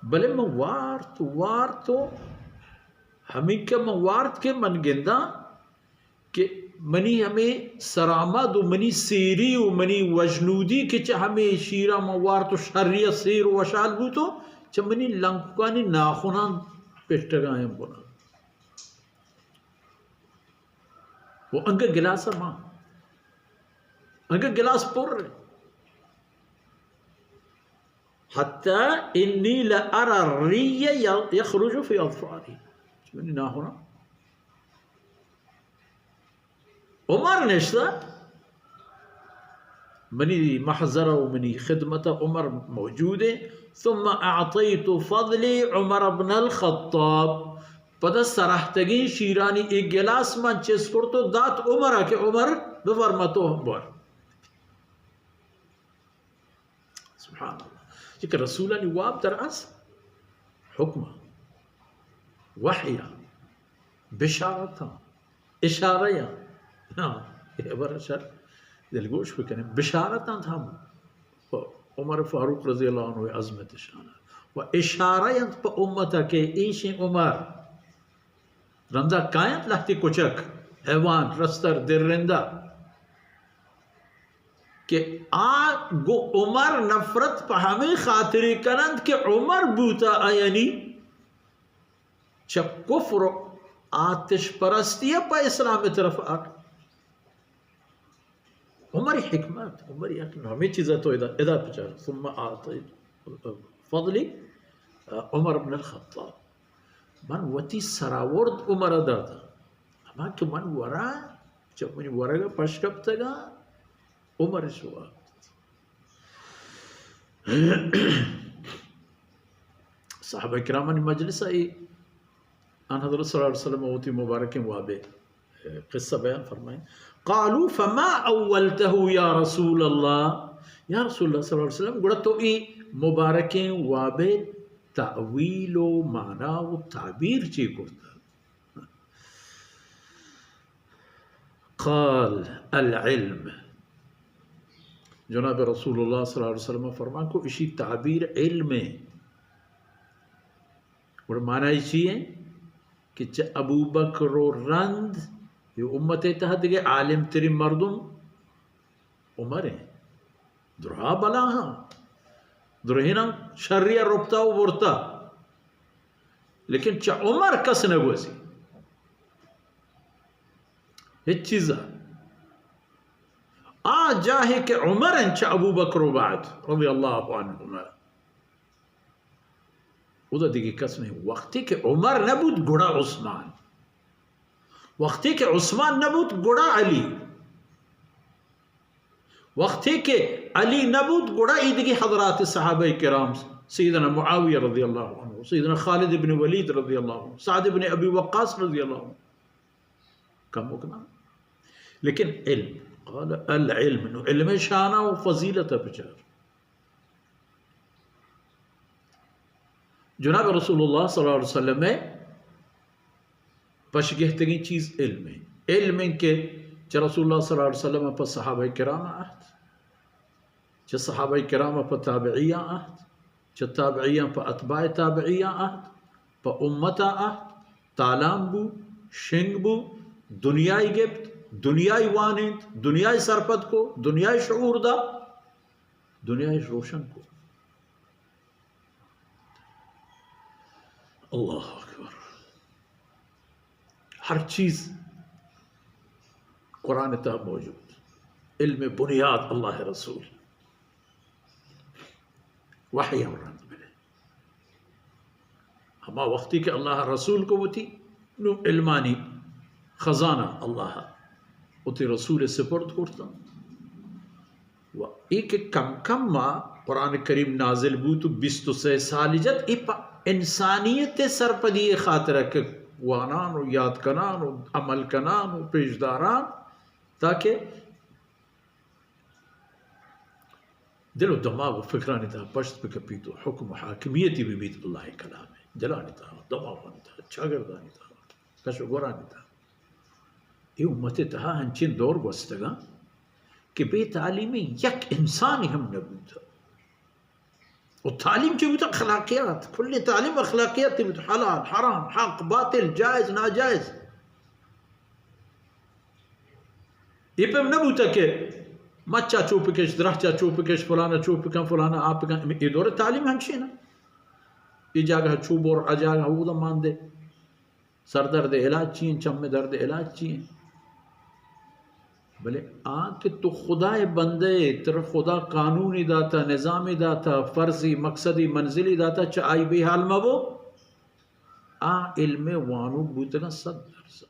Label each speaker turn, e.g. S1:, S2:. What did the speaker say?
S1: بلے وارت ہمیں کیا وارت کے من گندہ کہ منی ہمیں سرامد و منی سیری و منی وجنودی کہ چا ہمیں شیرہ موارت و شریع سیر و وشال بو تو چا منی لنکانی ناخونان پیٹگائیں بنا وہ انگا گلاسا ماں انگا گلاس پر رہے حتی انی لأرى الریy یخرج فی اظفاری منی ناخونا عمر نشتا منی محضر و منی خدمت عمر موجود ہے ثم اعطیت فضلی عمر بن الخطاب پتہ سرحتگی شیرانی ایک گلاس من چیز کرتو دات عمر کہ عمر بفرمتو بار سبحان اللہ کہ رسولانی واب در اس حکمہ وحیہ بشارتا اشارہ یہ برشر دلگوش بکنے بشارتاں تھا عمر فاروق رضی اللہ عنہ عظمت شانہ و اشارت پا امتا کے ایشی عمر رمضہ کائنت لہتی کچک حیوان رستر درندہ کہ گو عمر نفرت پا ہمیں خاطری کنند کہ عمر بوتا آیانی چا کفر آتش پرستی پا اسلام طرف آکھ عمر حکمت عمر حکمت ہمیں چیزیں تو ادا پچار ثم آتیت فضلی عمر بن الخطاب من وتی سراورد عمر دادا اما کہ من ورا جب من ورا گا پشکب تگا عمر شوا صحابہ کرامانی مجلس آئی ان حضرت صلی اللہ علیہ وسلم ہوتی مبارک وابے قصہ بیان فرمائیں قالوا فما اولته یا رسول اللہ یا رسول اللہ صلی اللہ علیہ وسلم گوڑا تو ای مبارکیں وابے تعویل و معنی و تعبیر چی کرتا قال العلم جناب رسول اللہ صلی اللہ علیہ وسلم فرمان کو اسی تعبیر علم ہے اور معنی چی ہے کہ ابو بکر و رند یہ امت اتحاد کے عالم تری مردم عمر ہیں درہا بلا ہاں درہینا شریع ربطا و برتا لیکن چا عمر کس نگوزی یہ چیزا جاہے کہ عمر ہیں چا ابو بکر و بعد رضی اللہ عنہ وہ دیکھیں کس نہیں وقتی کہ عمر نبود گڑا عثمان وقتی کہ عثمان نبود گڑا علی وقتی کہ علی نبود گڑا ایدگی حضرات صحابہ کرام سیدنا معاویہ رضی اللہ عنہ سیدنا خالد بن ولید رضی اللہ عنہ سعد بن ابی وقاص رضی اللہ عنہ کم اکنا لیکن علم قال العلم علم شانہ و فضیلت بچار جناب رسول اللہ صلی اللہ علیہ وسلم میں پشگہتگی چیز علم ہے علم ہے کہ چا رسول اللہ صلی اللہ علیہ وسلم پر صحابہ کرام آہد چا صحابہ کرام پر تابعیہ آہد چا تابعیہ پر اتباع تابعیہ آہد پر امتا آہد تالام بو شنگ بو دنیای گفت دنیای وانند دنیای سرپد کو دنیای شعور دا دنیای روشن کو اللہ اکبر ہر چیز قرآن تحت موجود علم بنیاد اللہ رسول وحی امرند ملے ہما وقتی کہ اللہ رسول کو وہ تھی نو علمانی خزانہ اللہ اتی رسول سپرد کرتا و ایک کم کم ما قرآن کریم نازل بوتو 23 سالی جد ایپا انسانیت سرپدی خاطرہ کہ وانان و یاد کنان و عمل کنان و پیشداران تاکہ دل و دماغ و فکرانی تا پشت پہ کپیتو حکم و حاکمیتی بھی بیت اللہ کلام ہے جلانی تا دماغانی تا چاگردانی تا کشو گورانی تا یہ امت تہا ہنچین دور گوستگا کہ بے تعلیمی یک انسانی ہم نبوتا والتعليم جبت أخلاقيات، كل تعليم أخلاقيات جبت حلال حرام حق باطل جائز ناجائز. يبقى نبوتك ما تشوفكش درحت تشوفكش فلانة تشوفك فلانة آبك يدور التعليم همشينا يجاها تشوبور أجاها هو ده مانده سر درد علاج چین چم میں درد علاج چین بلے کہ تو خدای بندے تر خدا قانونی داتا نظامی داتا فرضی مقصدی منزلی داتا چا آئی بھی حال مبو علم وانو بوتنا 100%